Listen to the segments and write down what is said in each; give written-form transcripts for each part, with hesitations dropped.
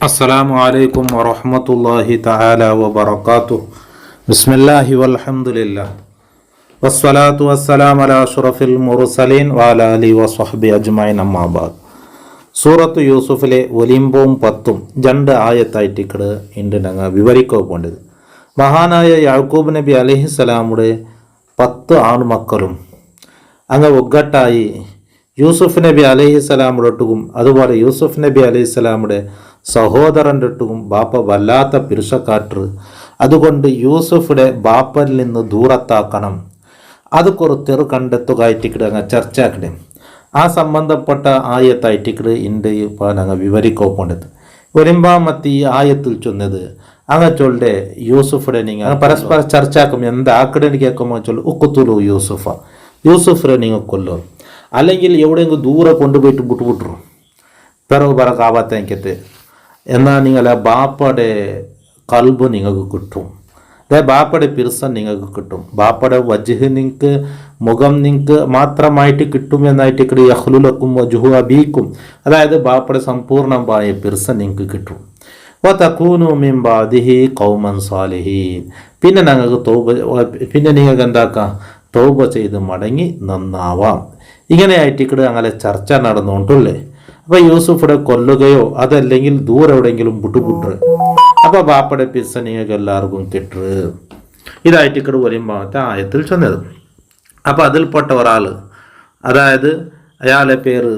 അസ്സലാമു അലൈക്കും വറഹ്മത്തുള്ളാഹി തആല വബറകാതുഹു. ബിസ്മില്ലാഹി വൽഹംദുലില്ലാഹ് വസ്സലാത്തു വസ്സലാമു അലാ അഷ്റഫിൽ മുർസലീൻ വഅലാ ആലിഹി വസ്വഹ്ബിഹി അജ്മഈൻ. അമ്മാ ബഅദ്. സൂറത്ത് യൂസുഫിലെ ഒലിമ്പവും 10 രണ്ട് ആയത്തായിട്ടിക്കട് ഇണ്ട് ഞങ്ങൾ വിവരിക്കുക പോണ്ടത്. മഹാനായ യാക്കൂബ് നബി അലൈഹിസ്സലാമുടെ 10 ആൺമക്കളും അങ്ങ് ഒగ్గട്ടായി യൂസുഫ് നബി അലൈഹിസ്സലാമുടൊട്ടും അതുപോലെ യൂസുഫ് നബി അലൈഹിസ്സലാമുടെ സഹോദരൻ്റെ ഒട്ടും ബാപ്പ വല്ലാത്ത പിരുഷക്കാട്ട്. അതുകൊണ്ട് യൂസുഫുടെ ബാപ്പയിൽ നിന്ന് ദൂരത്താക്കണം, അത് കുറച്ചെറു കണ്ടെത്തുകയായിട്ടിക്കട് അങ്ങ് ചർച്ചയാക്കണേ. ആ സംബന്ധപ്പെട്ട ആയത്തായിട്ടിക്കട് ഇണ്ട് ഇപ്പോൾ ഞങ്ങൾ വിവരിക്കോണ്ടത്. വരുമ്പാമത്തി ആയത്തിൽ ചൊന്നത് അങ്ങ് ചൊല്ലെ യൂസുഫുടെ നിങ്ങൾ പരസ്പര ചർച്ചയാക്കും എന്താക്കടെ കേൾക്കുമ്പോൾ ചൊല്ലു ഉക്കുത്തുലു യൂസുഫിനെ നിങ്ങൾ കൊല്ലോ, അല്ലെങ്കിൽ എവിടെയെങ്കിലും ദൂരെ കൊണ്ടുപോയിട്ട് വിട്ടുവിട്ടു പിറകു പറക്കാവാത്തത് എന്നാൽ നിങ്ങളെ ബാപ്പയുടെ കൽബ് നിങ്ങൾക്ക് കിട്ടും, അതായത് ബാപ്പയുടെ പിർസൻ നിങ്ങൾക്ക് കിട്ടും. ബാപ്പയുടെ വജ്ഹ് നിങ്ങൾക്ക് മുഖം നിങ്ങൾക്ക് മാത്രമായിട്ട് കിട്ടും എന്നായിട്ട് ഇവിടെ യഹ്ലുലക്കും വജ്ഹു അബീക്കും, അതായത് ബാപ്പയുടെ സമ്പൂർണ്ണമായ പിർസൻ നിങ്ങൾക്ക് കിട്ടും. വതകൂനു മിൻ ബഅദിഹി ഖൗമൻ സാലിഹീൻ, പിന്നെ നിങ്ങൾക്ക് എന്താക്കാം, തൗബ ചെയ്ത് മടങ്ങി നന്നാവാം. ഇങ്ങനെയായിട്ട് ഇവിടെ അങ്ങനെ ചർച്ച നടന്നുകൊണ്ടല്ലേ. അപ്പോൾ യൂസുഫിടെ കൊല്ലുകയോ അതല്ലെങ്കിൽ ദൂരെ എവിടെയെങ്കിലും വിട്ടുപുട്ട്, അപ്പോൾ ബാപ്പയുടെ പിസ്സ നിങ്ങൾക്ക് എല്ലാവർക്കും കിട്ടു. ഇതായിട്ട് ഇവിടെ വരുമ്പോൾ ആയത്തിൽ ചെന്നത്. അപ്പോൾ അതിൽപ്പെട്ട ഒരാൾ, അതായത് അയാളെ പേര്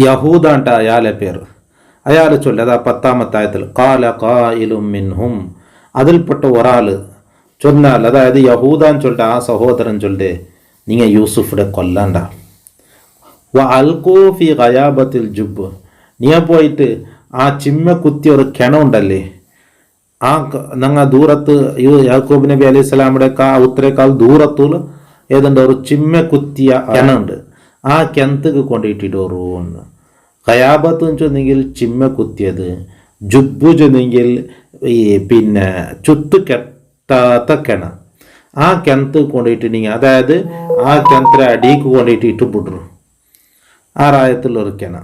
യഹൂദാണ്ട, അയാളെ പേര് അയാൾ ചൊല്ലി. അതാ 10ാമത്തെ ആയത്തിൽ ഖാല ഖായിലും മിൻഹും, അതിൽപ്പെട്ട ഒരാൾ ചൊന്നാൽ, അതായത് യഹൂദാൻ ചൊല്ലിട്ട് ആ സഹോദരൻ ചൊല്ലേ, നിങ്ങൾ യൂസുഫിടെ കൊല്ലണ്ട. വ അൽഖൂ ഫി ഖയാബത്തിൽ ജുബ്, നീ പോയിട്ട് ആ ചിമ്മ കുത്തിയ ഒരു കിണുണ്ടല്ലേ, ആ ഞങ്ങൾ ദൂരത്ത് യാക്കൂബ് നബി അലൈഹി സ്വലാമുടെ ഉത്തരേക്കാൾ ദൂരത്തുള്ള ഏതുണ്ട് ഒരു ചിമ്മ കുത്തിയ കിണുണ്ട്, ആ കിണത്തുക്ക് കൊണ്ടിട്ടിട്ടോറൂന്ന്. ഖയാബത്ത് ചെന്നെങ്കിൽ ചിമ്മ കുത്തിയത്, ജുബ് ചെന്നെങ്കിൽ ഈ പിന്നെ ചുത്ത് കെട്ടാത്ത കിണ, ആ കിണത്ത് കൊണ്ടിട്ടുണ്ടെങ്കിൽ അതായത് ആ കിണത്തിലെ അടിക്ക് കൊണ്ടിട്ട് ഇട്ടുപുട്ടു. ആ റായത്തിലൊരു കിണ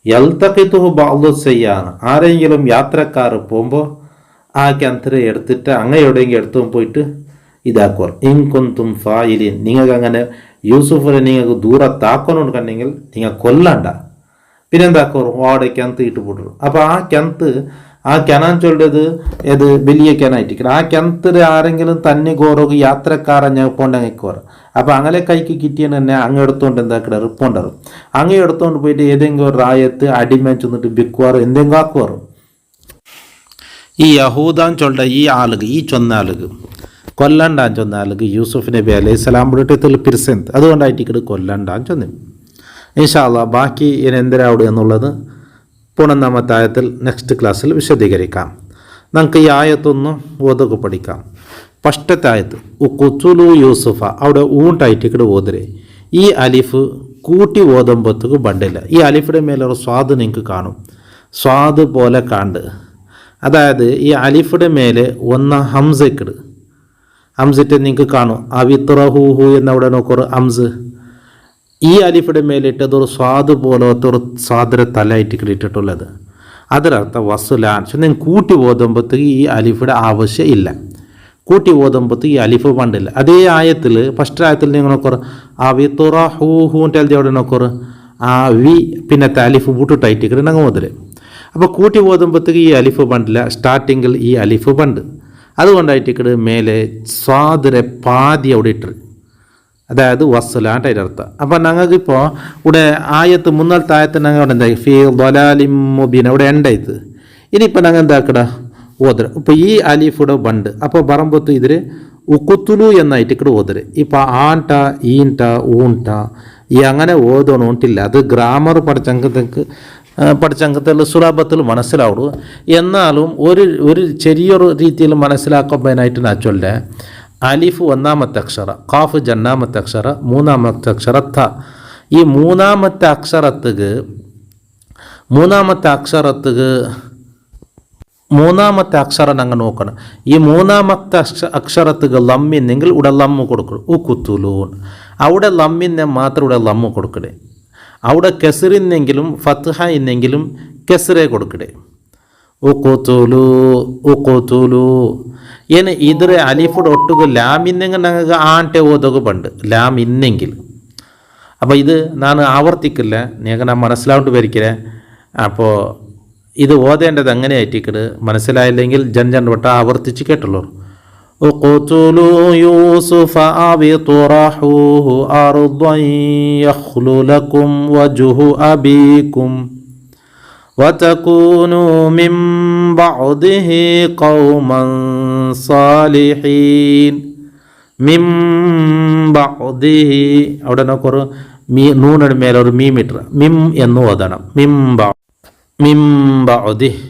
എൽത്തക്കിത്തുഹു ബഅ്ദു സയ്യാന, ആരെങ്കിലും യാത്രക്കാർ പോകുമ്പോൾ ആ കിണത്തിനെ എടുത്തിട്ട് അങ്ങ് എവിടെയെങ്കിലും എടുത്തു പോയിട്ട് ഇതാക്കുവാർ. ഇൻകുന്തും ഫായിലിൻ, നിങ്ങൾക്ക് അങ്ങനെ യൂസുഫിനെ നിങ്ങൾക്ക് ദൂരത്താക്കണമെന്നുണ്ടെങ്കിൽ നിങ്ങൾ കൊല്ലണ്ട, പിന്നെന്താക്കുവാർ ഓടെ കിണത്ത് ഇട്ടുപുട്ടു. അപ്പോൾ ആ കിണാൻ ചൊല്ലത് ഏത് വലിയ കിണായിട്ടിരിക്കണം. ആ കിണത്തിൽ ആരെങ്കിലും തന്നെ കോറുക യാത്രക്കാരൻ ഞാൻ പോണ്ടെങ്കിൽ, അപ്പോൾ അങ്ങനെ കൈക്ക് കിട്ടിയെന്ന് തന്നെ അങ്ങ് എടുത്തുകൊണ്ട് എന്താക്കിട റിപ്പോണ്ടറും അങ്ങ് എടുത്തുകൊണ്ട് പോയിട്ട് ഏതെങ്കിലും ഒരു റായത്ത് അടിമ ചെന്നിട്ട് ബിക്കുവാറും എന്തെങ്കിലും ആക്കുവാറും. ഈ യഹൂദാൻ ചൊല്ല ഈ ചൊന്ന ആളുക കൊല്ലണ്ടാൻ ചൊന്ന ആളുക യൂസുഫ് നബി അലൈഹി സ്വലാം വിട്ടിത്തിൽ പിരിസെന്ത്, അതുകൊണ്ടായിട്ട് കൊല്ലണ്ടാൻ ചൊന്നു. ഇൻഷാ അല്ലാഹ് ബാക്കി എന്തിനാവിടെ എന്നുള്ളത് 11ാമത്തെ ആയത്തിൽ നെക്സ്റ്റ് ക്ലാസ്സിൽ വിശദീകരിക്കാം. നമുക്ക് ഈ ആയത്തൊന്ന് ഓതൊക്കെ പഠിക്കാം. ഫസ്റ്റത്തെ ആയത്ത് ഉഖ്തുലു യൂസുഫ, അവിടെ ഊണ്ടായിട്ട് ഓതരെ. ഈ അലിഫ് കൂട്ടി ഓതുമ്പോഴത്തേക്ക് ബണ്ടില്ല. ഈ അലിഫിൻ്റെ മേലൊരു സ്വാദ് നിങ്ങൾക്ക് കാണും, സ്വാദ് പോലെ കാണ്ട്. അതായത് ഈ അലിഫിൻ്റെ മേലെ ഒന്ന് ഹംസക്കിട്, ഹംസിട്ട് നിങ്ങൾക്ക് കാണും. അവിത്രഹൂഹു എന്നവിടെ നോക്കൊരു ഹംസ്, ഈ അലിഫിയുടെ മേലിട്ടതൊരു സ്വാദ് പോലത്തെ ഒരു സ്വാദര തലയായിട്ട് ഇട്ടിട്ടുള്ളത്. അതിനർത്ഥം വസുലാൻ. നിങ്ങൾ കൂട്ടി ഓതുമ്പോഴത്തേക്ക് ഈ അലിഫിയുടെ ആവശ്യം ഇല്ല, കൂട്ടി ഓതുമ്പോഴത്തേക്ക് ഈ അലിഫ് പണ്ടില്ല. അതേ ആയത്തിൽ ഫസ്റ്റ് ആയത്തിൽ നിങ്ങൾ നോക്കറ് ആ വി തുറ ഹൂഹൂൻ്റെ അവിടെ നോക്കറ് ആ വി പിന്നത്തെ അലിഫ് ബൂട്ടിട്ടായിട്ട് ഞങ്ങൾ ഓതല്. അപ്പോൾ കൂട്ടി ഓതുമ്പോഴത്തേക്ക് ഈ അലിഫ് പണ്ടില്ല, സ്റ്റാർട്ടിങ്ങിൽ ഈ അലിഫ് പണ്ട്. അതുകൊണ്ടായിട്ട് മേലെ സ്വാദരെ പാതി അവിടെ ഇട്ട്, അതായത് വസ്സലാൻ്റെ അതിൻ്റെ അർത്ഥം. അപ്പം ഞങ്ങൾക്കിപ്പോൾ ഇവിടെ ആയത്ത് മുന്നാലത്തെ ആയത്ത് ഞങ്ങൾ ഇവിടെ എന്തായി ഫീ ദലാലിം മുബീൻ അവിടെ ഉണ്ടായത്. ഇനിയിപ്പോൾ ഞങ്ങൾ എന്താക്കട ഓതര. ഇപ്പോൾ ഈ അലിഫുടെ ബണ്ട്, അപ്പോൾ പറയുമ്പോഴത്തെ ഇതിൽ ഉക്കുത്തുലു എന്നായിട്ട് ഇവിടെ ഓതര്. ഇപ്പോൾ ആൻട ഈൻട ഊൺട ഈ അങ്ങനെ ഓതണോണ്ടില്ല. അത് ഗ്രാമർ പഠിച്ചങ്കത്തിൽ സുലഭത്തിൽ മനസ്സിലാവുള്ളൂ. എന്നാലും ഒരു ചെറിയൊരു രീതിയിൽ മനസ്സിലാക്കുമ്പോഴായിട്ട് ഞാൻ ചൊല്ലേ അലിഫ് 1ാമത്തെ അക്ഷര, ഖാഫ് 2ാമത്തെ അക്ഷര, 3ാമത്തെ അക്ഷര ത. ഈ മൂന്നാമത്തെ അക്ഷരം ഞങ്ങൾ നോക്കണം. ഈ മൂന്നാമത്തെ അക്ഷരത്തുക ലമ്മിന്നെങ്കിൽ ഇവിടെ ലമ്മ് കൊടുക്കണം. ഉക്കുത്തുലൂൻ അവിടെ ലമ്മിനെ മാത്രം ഇവിടെ ലമ്മ് കൊടുക്കണേ. അവിടെ കെസറിന്നെങ്കിലും ഫത്ഹ എന്നെങ്കിലും ಕೆಸರೇ ಕೊಡುಕಡೆ ಉಕುತುಲು ಉಕುತುಲು ಏನು ಇದ್ರೆ ಅಲಿಫುಡ್ ಒಟ್ಟಿಗೆ ലാം ഇന്നെങ്കിൽ ഞങ്ങൾക്ക് ആണ്ടെ ഓതൊക്കെ പണ്ട് ലാം ഇന്നെങ്കിൽ. അപ്പോൾ ഇത് ഞാൻ ആവർത്തിക്കില്ല, നിങ്ങൾക്ക് ഞാൻ മനസ്സിലാവുകൊണ്ട് വരിക്കേ. അപ്പോൾ ഇത് ഓതേണ്ടത് എങ്ങനെ ആയിട്ടിക്കട് മനസ്സിലായില്ലെങ്കിൽ ജൻ വട്ട ആവർത്തിച്ച് കേട്ടുള്ളൂ. اقتلوا يوسف أو اطرحوه أرضا يخل لكم وجه أبيكم وتكونوا من بعده قوما صالحين. മിം ബഅദിഹി അവിടെ നോക്കൊരു നൂനയുടെ മേലെ ഒരു മീമിട്ടർ മിം എന്ന് ഓതണം. മിം ബഅദിഹി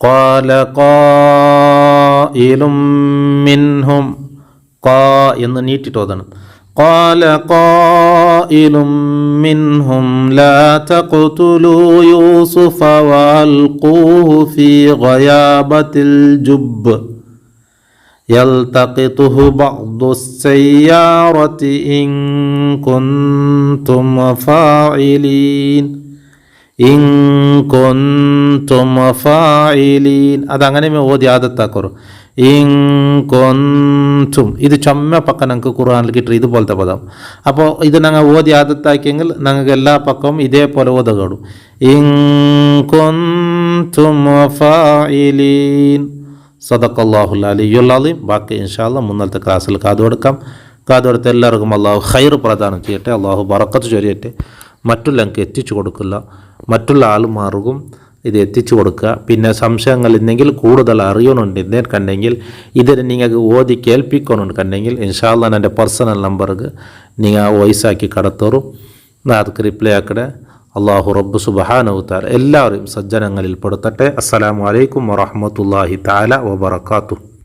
ഖാല ഖായിലും മിൻഹും ഖാ എന്ന് നീട്ടിട്ട് ഓതണം. ഖാല ഖായിലും മിൻഹും ലാ തഖ്തുലൂ യൂസുഫ വഅൽഖൂഹു ഫീ ഗയാബത്തിൽ ജുബ്ബ് يلتقطه بعض السيارة إن كنتم فاعلين إن كنتم فاعلين അതങ്ങനെ ഓതി ആദത്താക്കറു. ഇൻ കുന്തും ഇത് ചൊമ്മ പക്കം ഞങ്ങൾക്ക് ഖുർആനിൽ കിട്ടും ഇതുപോലത്തെ പദം. അപ്പോൾ ഇത് ഞങ്ങൾ ഓതി ആദത്താക്കിയെങ്കിൽ ഞങ്ങൾക്ക് എല്ലാ പക്കവും ഇതേപോലെ ഓതകളും. ഇൻ കുന്തും ഫാഇലീൻ. സദഖല്ലാഹുൽ അലിയ്യുൽ അലീം. ബാക്കി ഇൻഷാ അല്ലാഹ് മുന്നത്തെ ക്ലാസ്സിൽ കാതുകൊടുത്ത് എല്ലാവർക്കും അള്ളാഹു ഖൈർ പ്രദാനം ചെയ്യട്ടെ, അള്ളാഹു ബറക്കത്ത് ചൊരിയട്ടെ. മറ്റുള്ളവർക്ക് എത്തിച്ചു കൊടുക്കില്ല, മറ്റുള്ള ആൾമാർക്കും ഇത് എത്തിച്ചു കൊടുക്കുക. പിന്നെ സംശയങ്ങൾ ഇന്നെങ്കിൽ കൂടുതൽ അറിയണമെന്ന് കണ്ടെങ്കിൽ ഇതിന് നിങ്ങൾക്ക് ഓതി കേൾപ്പിക്കണമെന്ന് കണ്ടെങ്കിൽ ഇൻഷാ അല്ലാഹ് എൻ്റെ പേഴ്സണൽ നമ്പർക്ക് നിങ്ങൾ വോയിസാക്കി കടത്തോറും ಅದಕ್ಕೆ റിപ്ലൈ ആക്കടെ. അള്ളാഹു റബ്ബ് സുബ്ഹാനഹു തആല എല്ലാവരെയും സജ്ജനങ്ങളിൽ പെടുത്തട്ടെ. അസ്സലാമു അലൈക്കും വറഹ്മത്തുള്ളാഹി തആല വബറകാതുഹു.